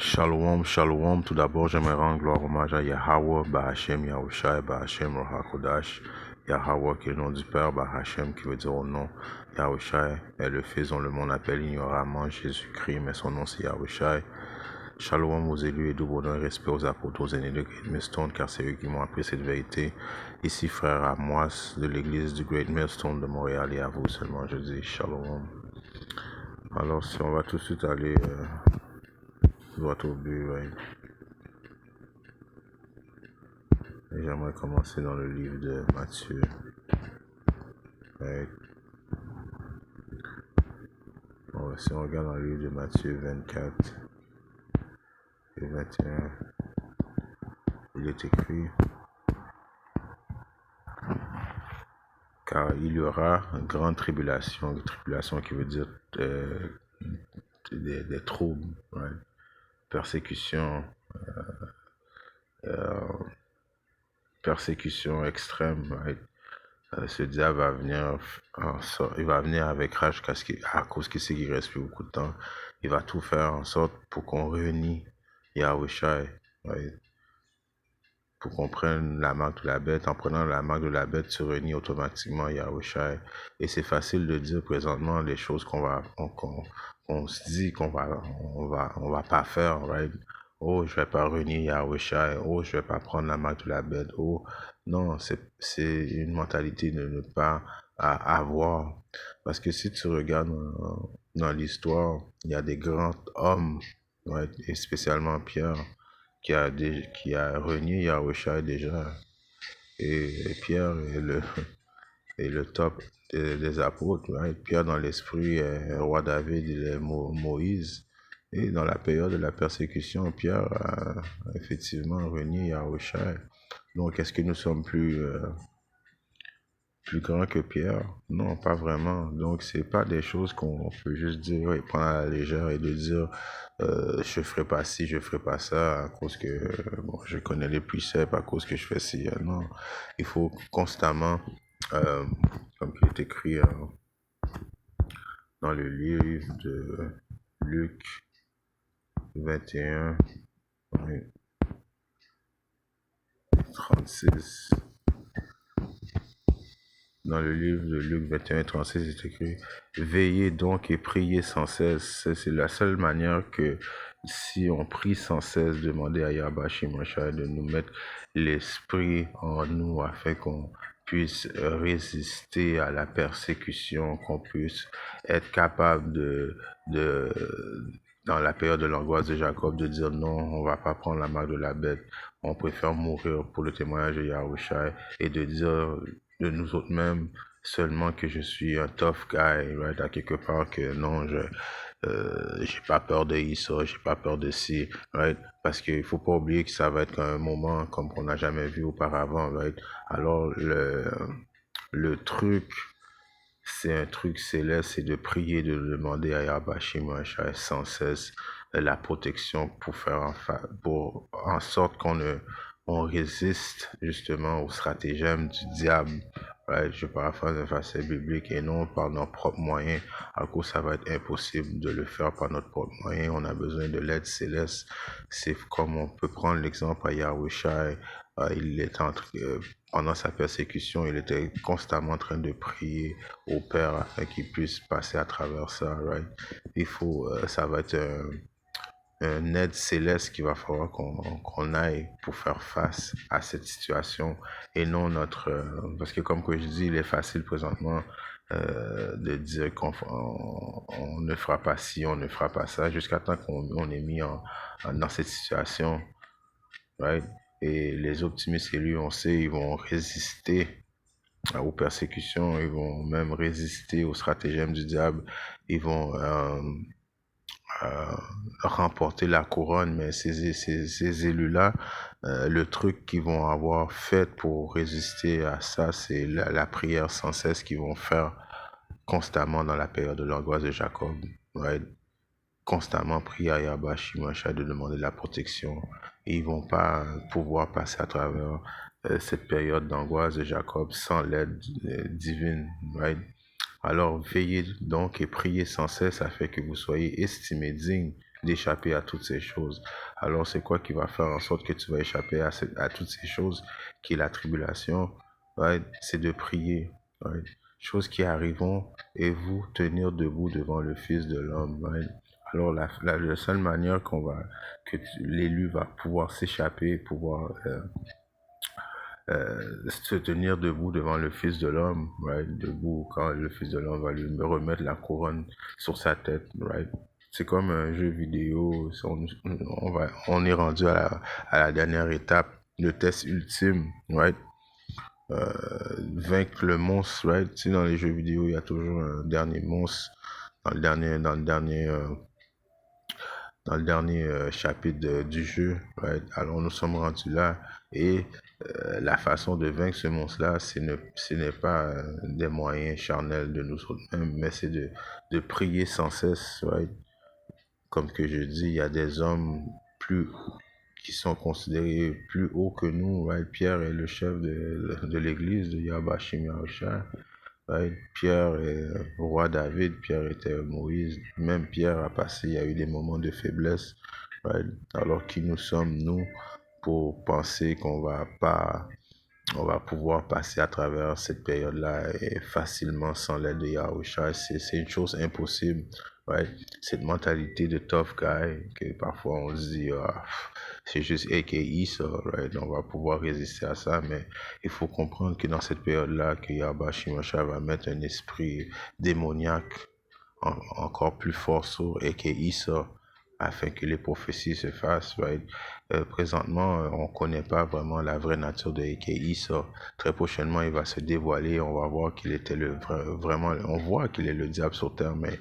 Shalom, shalom. Tout d'abord, j'aimerais rendre gloire hommage à Yahweh, Bahashem, Yahushai, Bahashem, Rohakodash. Yahweh qui est le nom du Père, Bahashem qui veut dire au nom. Yahushai est le Fils dont le monde appelle ignoramment Jésus-Christ, mais son nom c'est Yahushai. Shalom aux élus et tout bonheur et respect aux apôtres, aux aînés de Great Millstone, car c'est eux qui m'ont appris cette vérité. Ici, frère Amois de l'église du Great Millstone de Montréal, et à vous seulement je dis Shalom. Alors, si on va tout de suite aller droit au but, ouais. Et j'aimerais commencer dans le livre de Matthieu. Ouais. Bon, si on regarde dans le livre de Matthieu 24 et 21, il est écrit: car il y aura une grande tribulation qui veut dire des troubles, right? Persécution, persécution extrême, right? Ce diable va venir, il va venir avec rage à cause qu'il sait qu'il reste plus beaucoup de temps. Il va tout faire en sorte pour qu'on réunisse Yahushai, right? Pour qu'on prenne la marque de la bête. En prenant la marque de la bête, tu réunis automatiquement Yahushai. Et c'est facile de dire présentement les choses qu'on se dit qu'on va pas faire, right? Oh, je vais pas réunir Yahushai. Oh, je vais pas prendre la marque de la bête. Oh, non, c'est une mentalité de ne pas avoir. Parce que si tu regardes dans l'histoire, il y a des grands hommes, right? Et spécialement Pierre, qui a renié Yahushua déjà. Et Pierre est le top des apôtres. Right? Pierre, dans l'esprit, est roi David, il est Moïse. Et dans la période de la persécution, Pierre a effectivement renié Yahushua. Donc, est-ce que nous sommes plus grands que Pierre? Non, pas vraiment. Donc, c'est pas des choses qu'on peut juste dire et prendre à la légère et de dire je ferai pas ci, je ferai pas ça à cause que bon, je connais les préceptes, à cause que je fais ci. Non, il faut constamment, comme il est écrit dans le livre de Luc 21, 36. Dans le livre de Luc 21, 36, c'est écrit: veillez donc et priez sans cesse. C'est la seule manière que, si on prie sans cesse, demander à Yabashi Machai de nous mettre l'esprit en nous afin qu'on puisse résister à la persécution, qu'on puisse être capable dans la période de l'angoisse de Jacob, de dire non, on va pas prendre la marque de la bête, on préfère mourir pour le témoignage de Yahushua, et de dire de nous autres mêmes seulement que je suis un tough guy, right, à quelque part, que non, j'ai pas peur de ça, j'ai pas peur de ci, right, parce qu'il faut pas oublier que ça va être un moment comme qu'on n'a jamais vu auparavant, right. Alors le truc, c'est un truc céleste, c'est de prier, de demander à Yabashi Machai sans cesse la protection pour pour en sorte on résiste justement au stratagème du diable. Right? Je paraphrase un verset biblique, et non par nos propres moyens. À cause, ça va être impossible de le faire par notre propre moyen. On a besoin de l'aide céleste. C'est comme on peut prendre l'exemple à Yahushai. Il est pendant sa persécution, il était constamment en train de prier au Père afin qu'il puisse passer à travers ça. Right? Ça va être un aide céleste qu'il va falloir qu'on aille pour faire face à cette situation, et non parce que comme que je dis, il est facile présentement de dire on ne fera pas ci, on ne fera pas ça, jusqu'à temps qu'on est mis dans cette situation, right? Et les optimistes élus, on sait, ils vont résister aux persécutions, ils vont même résister aux stratagèmes du diable, ils vont remporter la couronne. Mais ces élus-là, le truc qu'ils vont avoir fait pour résister à ça, c'est la prière sans cesse qu'ils vont faire constamment dans la période de l'angoisse de Jacob, right? Constamment prier à Yabashi Macha de demander la protection, et ils vont pas pouvoir passer à travers cette période d'angoisse de Jacob sans l'aide divine, right? Alors veillez donc et priez sans cesse afin que vous soyez estimés dignes d'échapper à toutes ces choses. Alors c'est quoi qui va faire en sorte que tu vas échapper à toutes ces choses qui est la tribulation? Right? C'est de prier. Right? Choses qui arriveront et vous tenir debout devant le Fils de l'homme. Right? Alors la seule manière l'élu va pouvoir s'échapper, pouvoir se tenir debout devant le Fils de l'homme, right? Debout quand le Fils de l'homme va lui remettre la couronne sur sa tête, right? C'est comme un jeu vidéo, on est rendu à la dernière étape, le test ultime, right? Vaincre le monstre, right? Tu sais, dans les jeux vidéo, il y a toujours un dernier monstre dans le dernier chapitre du jeu, right? Alors nous sommes rendus là et la façon de vaincre ce monstre-là, ce n'est pas des moyens charnels de nous autres-mêmes, mais c'est de prier sans cesse, right? Comme que je dis, il y a des hommes qui sont considérés plus hauts que nous, right? Pierre est le chef de l'église de Yahbashim Yahushua. Right? Pierre est roi David, Pierre était Moïse, même Pierre a passé, il y a eu des moments de faiblesse, right? Alors qui nous sommes, nous, pour penser on va pouvoir passer à travers cette période-là et facilement sans l'aide de Yahushua. C'est une chose impossible, right? Cette mentalité de tough guy que parfois on se dit, ah, c'est juste AKI ça, right? On va pouvoir résister à ça, mais il faut comprendre que dans cette période-là, que Yahba Shimosha va mettre un esprit démoniaque encore plus fort sur AKI ça, afin que les prophéties se fassent, right? Présentement, on ne connaît pas vraiment la vraie nature de AKI, ça. Très prochainement, il va se dévoiler, on va voir qu'il était vraiment, on voit qu'il est le diable sur terre, mais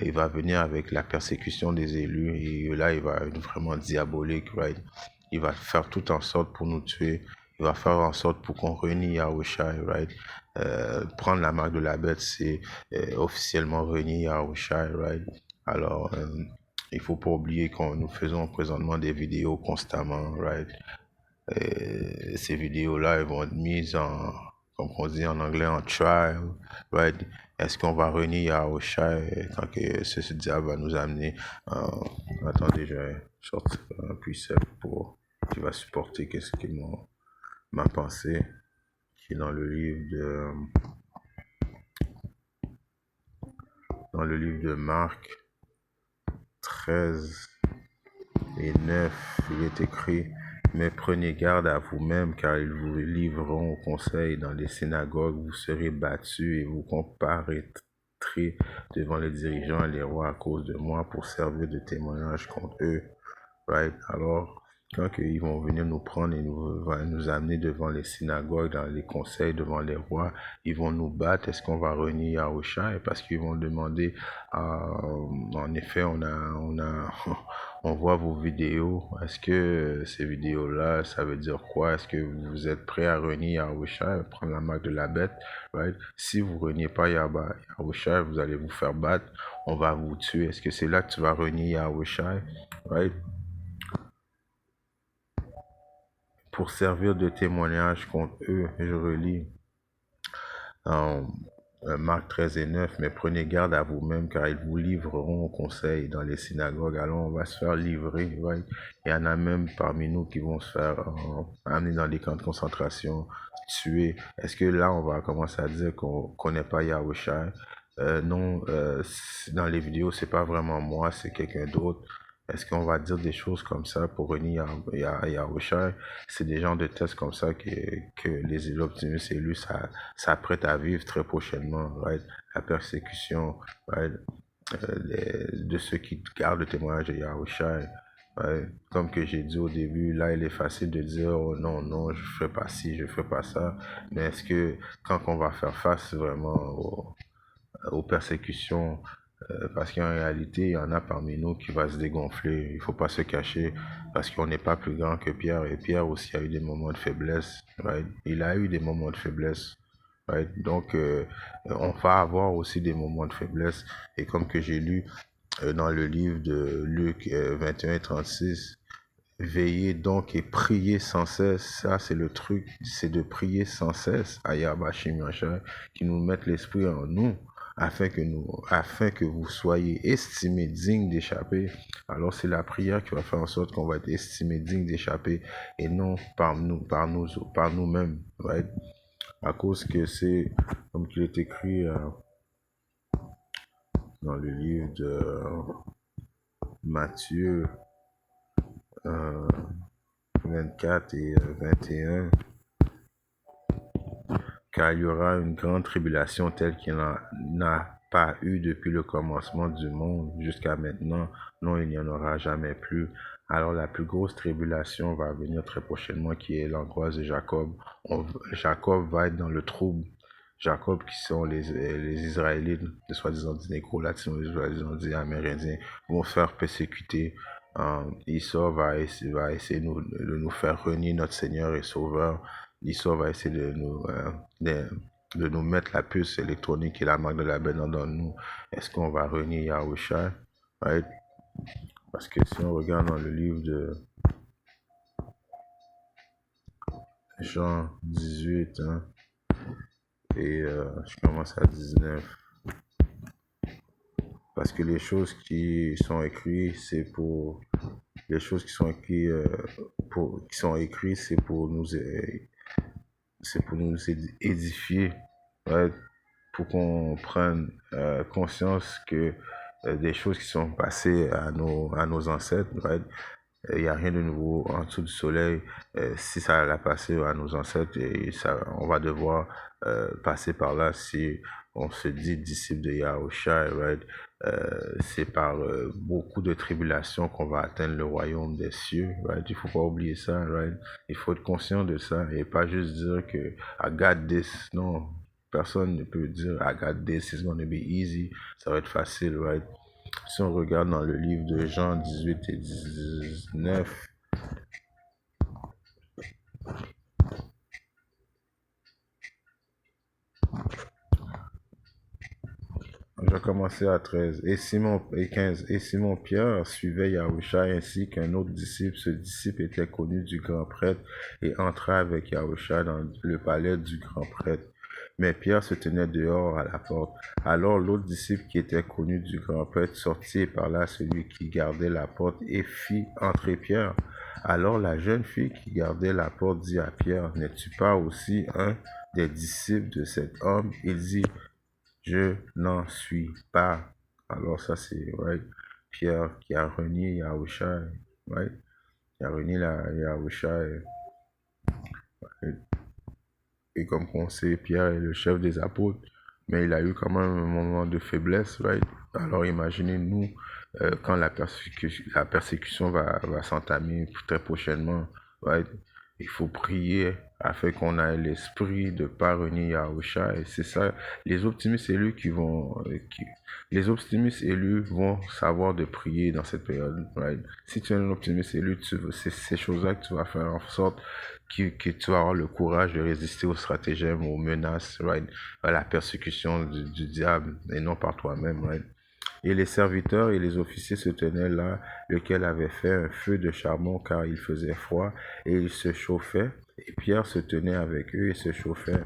il va venir avec la persécution des élus, et là, il va être vraiment diabolique, right? Il va faire tout en sorte pour nous tuer, il va faire en sorte pour qu'on renie Yahushua, right? Prendre la marque de la bête, c'est officiellement renier Yahushua, right? Alors, il faut pas oublier que nous faisons présentement des vidéos constamment, right? Et ces vidéos-là, elles vont être mises comme on dit en anglais, en trial, right? Est-ce qu'on va renier Yahushua tant que ce diable va nous amener? Attendez, je vais sortir un preset qui va supporter qu'est-ce que ma pensée, qui est dans le livre de Marc 13 et 9, il est écrit: mais prenez garde à vous-même, car ils vous livreront au conseil dans les synagogues, vous serez battus et vous comparaîtrez devant les dirigeants et les rois à cause de moi pour servir de témoignage contre eux. Right? Alors, quand ils vont venir nous prendre et nous amener devant les synagogues, dans les conseils, devant les rois, ils vont nous battre. Est-ce qu'on va renier Yahushua? Parce qu'ils vont demander, en effet, on voit vos vidéos. Est-ce que ces vidéos-là, ça veut dire quoi? Est-ce que vous êtes prêts à renier Yahushua, prendre la marque de la bête? Right? Si vous reniez pas Yahushua, vous allez vous faire battre. On va vous tuer. Est-ce que c'est là que tu vas renier Yahushua? Right? Pour servir de témoignage contre eux, je relis Marc 13 et 9, mais prenez garde à vous-même, car ils vous livreront au conseil dans les synagogues. Alors on va se faire livrer, right? Il y en a même parmi nous qui vont se faire amener dans des camps de concentration, tuer. Est-ce que là on va commencer à dire qu'on connaît pas Yahushua? Non, dans les vidéos, c'est pas vraiment moi, c'est quelqu'un d'autre. Est-ce qu'on va dire des choses comme ça pour renier Yahushua? C'est des genres de tests comme ça que les Optimus élus s'apprêtent à vivre très prochainement, right? La persécution, right? De ceux qui gardent le témoignage de Yahushua. Ouais, comme que j'ai dit au début, là, il est facile de dire, oh non, non, je fais pas ci, je fais pas ça. Mais est-ce que quand on va faire face vraiment aux persécutions, parce qu'en réalité, il y en a parmi nous qui va se dégonfler. Il faut pas se cacher parce qu'on n'est pas plus grand que Pierre. Et Pierre aussi a eu des moments de faiblesse. Right? Il a eu des moments de faiblesse. Right? Donc, on va avoir aussi des moments de faiblesse. Et comme que j'ai lu dans le livre de Luc 21 et 36, veillez donc et priez sans cesse. Ça, c'est le truc, c'est de prier sans cesse. Ayabashim Yahshua, qui nous mette l'esprit en nous, afin que vous soyez estimés dignes d'échapper. Alors c'est la prière qui va faire en sorte qu'on va être estimé digne d'échapper et non par nous-mêmes, right? À cause que c'est, comme il est écrit dans le livre de Matthieu 24 et 21, car il y aura une grande tribulation telle qu'il n'en a pas eu depuis le commencement du monde jusqu'à maintenant. Non, il n'y en aura jamais plus. Alors la plus grosse tribulation va venir très prochainement, qui est l'angoisse de Jacob. Jacob va être dans le trouble. Jacob, qui sont les Israélites, les soi-disant des négro-latins, les soi-disant des Amérindiens, vont se faire persécuter. Esau va essayer de nous faire renier notre Seigneur et Sauveur. Esau va essayer de nous mettre la puce électronique et la marque de la bête dans nous. Est-ce qu'on va renier Yahushua? Right? Parce que si on regarde dans le livre de Jean 18, hein, et je commence à 19, parce que les choses qui sont écrites, c'est pour les choses qui sont écrites, c'est pour nous édifier, right? Pour qu'on prenne conscience que des choses qui sont passées à nos ancêtres, right? Il n'y a rien de nouveau en dessous du soleil. Si ça l'a passé à nos ancêtres, et ça, on va devoir passer par là si on se dit disciple de Yahushua, right? C'est par beaucoup de tribulations qu'on va atteindre le royaume des cieux, right? Il faut pas oublier ça, right? Il faut être conscient de ça et pas juste dire que I got this. Non, personne ne peut dire I got this, it's gonna be easy. Ça va être facile, right? Si on regarde dans le livre de Jean 18 et 19, je vais commencer à 13. Et Simon, et 15. Et Simon Pierre suivait Yahushua ainsi qu'un autre disciple. Ce disciple était connu du grand prêtre et entra avec Yahushua dans le palais du grand prêtre. Mais Pierre se tenait dehors à la porte. Alors l'autre disciple qui était connu du grand prêtre sortit et parla à celui qui gardait la porte et fit entrer Pierre. Alors la jeune fille qui gardait la porte dit à Pierre, n'es-tu pas aussi un des disciples de cet homme? Il dit, je n'en suis pas. Alors ça c'est, right, Pierre qui a renié Yahushua, right? Qui a renié Yahushua. Et comme on sait, Pierre est le chef des apôtres, mais il a eu quand même un moment de faiblesse, right? Alors imaginez-nous quand la persécution va s'entamer très prochainement, right? Il faut prier afin qu'on ait l'esprit de pas renier Yahushua. Et c'est ça, les optimistes élus les optimistes élus vont savoir de prier dans cette période, right? Si tu es un optimiste élu, c'est ces choses-là que tu vas faire en sorte que tu vas avoir le courage de résister aux stratagèmes, aux menaces, right? À la persécution du diable et non par toi-même, right? Et les serviteurs et les officiers se tenaient là, lequel avait fait un feu de charbon car il faisait froid et ils se chauffaient. Et Pierre se tenait avec eux et se chauffait.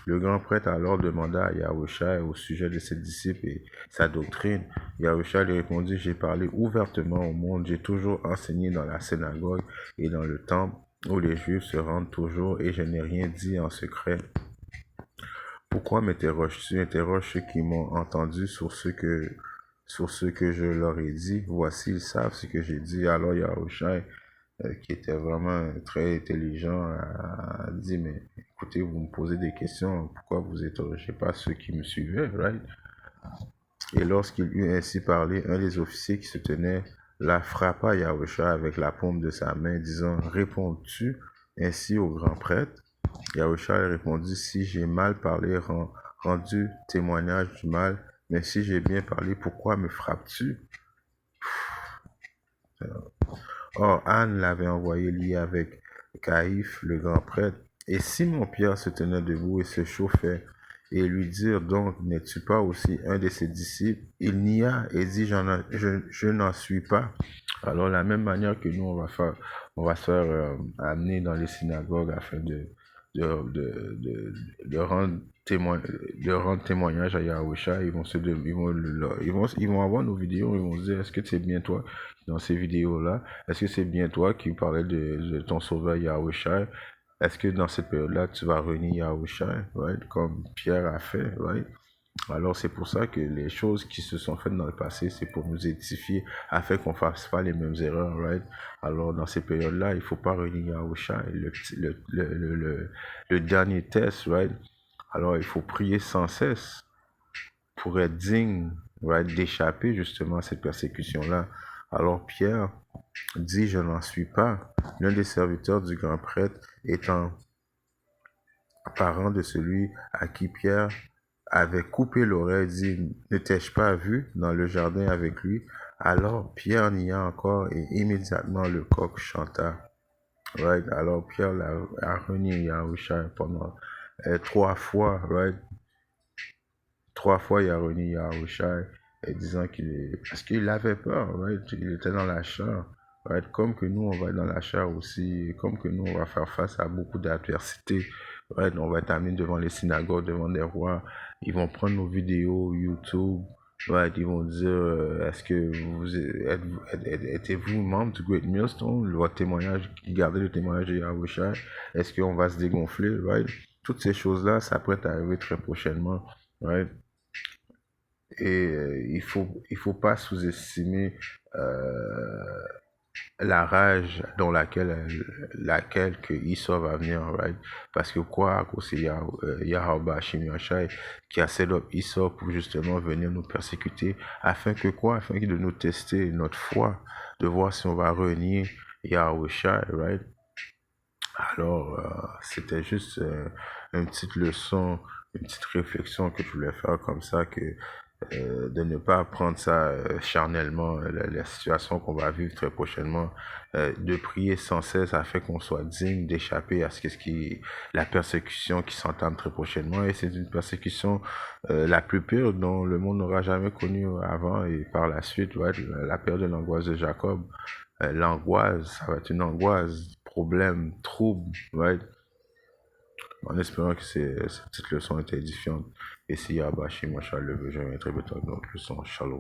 Le grand prêtre alors demanda à Yahushua au sujet de ses disciples et sa doctrine. Yahushua lui répondit, j'ai parlé ouvertement au monde, j'ai toujours enseigné dans la synagogue et dans le temple où les Juifs se rendent toujours et je n'ai rien dit en secret. Pourquoi m'interroges-tu? Interroge ceux qui m'ont entendu sur ce que je leur ai dit. Voici, ils savent ce que j'ai dit. Alors Yahushua, qui était vraiment très intelligent, a dit, mais écoutez, vous me posez des questions, pourquoi vous interrogez pas ceux qui me suivaient, right? Et lorsqu'il eut ainsi parlé, un des officiers qui se tenait là frappa Yahushua avec la paume de sa main, disant, réponds-tu ainsi au grand prêtre? Yahushua répondit, si j'ai mal parlé, rendu témoignage du mal, mais si j'ai bien parlé, pourquoi me frappes-tu? Or, Anne l'avait envoyé lié avec Caïphe, le grand prêtre. Et Simon-Pierre se tenait debout et se chauffait, et lui dirent donc, n'es-tu pas aussi un de ses disciples? Il nia et dit, je n'en suis pas. Alors, de la même manière que nous, on va se faire amener dans les synagogues afin de rendre de rendre témoignage à Yahusha, ils vont avoir nos vidéos, ils vont se dire, est-ce que c'est bien toi dans ces vidéos-là? Est-ce que c'est bien toi qui parlais de ton sauveur Yahusha? Est-ce que dans cette période-là, tu vas renier Yahusha, right? Comme Pierre a fait, right? Alors c'est pour ça que les choses qui se sont faites dans le passé, c'est pour nous édifier afin qu'on fasse pas les mêmes erreurs, right? Alors dans ces périodes-là, il faut pas renier Yahusha. Le dernier test, right? Alors il faut prier sans cesse pour être digne, right, d'échapper justement à cette persécution-là. Alors Pierre dit, je n'en suis pas. L'un des serviteurs du grand prêtre étant parent de celui à qui Pierre avait coupé l'oreille, dit, ne t'ai-je pas vu dans le jardin avec lui? Alors Pierre nia encore et immédiatement le coq chanta. Right? Alors Pierre a renié Yahusha pendant 3 fois, right? 3 fois il a renié Yahusha disant parce qu'il avait peur, right? Il était dans la chair. Right? Comme que nous, on va être dans la chair aussi, comme que nous, on va faire face à beaucoup d'adversités. Right? On va être amené devant les synagogues, devant des rois. Ils vont prendre nos vidéos YouTube. Right? Ils vont dire, est-ce que êtes-vous membre du Great Millstone? Votre témoignage, gardez le témoignage de Yahusha. Est-ce qu'on va se dégonfler? Right? Toutes ces choses-là s'apprêtent à arriver très prochainement. Right? Et il faut pas sous-estimer la rage dans laquelle que Esau va venir, right? Parce que quoi, à cause c'est Yahweh Hashem Yahshai qui a set up Esau pour justement venir nous persécuter, afin que quoi? Afin de nous tester notre foi, de voir si on va renier Yahweh Shai, right? Alors, c'était juste une petite leçon, une petite réflexion que je voulais faire comme ça, que de ne pas prendre ça charnellement, la situation qu'on va vivre très prochainement, de prier sans cesse afin qu'on soit digne d'échapper à la persécution qui s'entame très prochainement. Et c'est une persécution la plus pire dont le monde n'aura jamais connue avant et par la suite, ouais, la période de l'angoisse de Jacob. L'angoisse, ça va être une angoisse, problème, trouble, right? En espérant que cette petite leçon était édifiante. Et si Yahweh Shai, moi, je le veux, je vais être dans notre leçon. Shalom.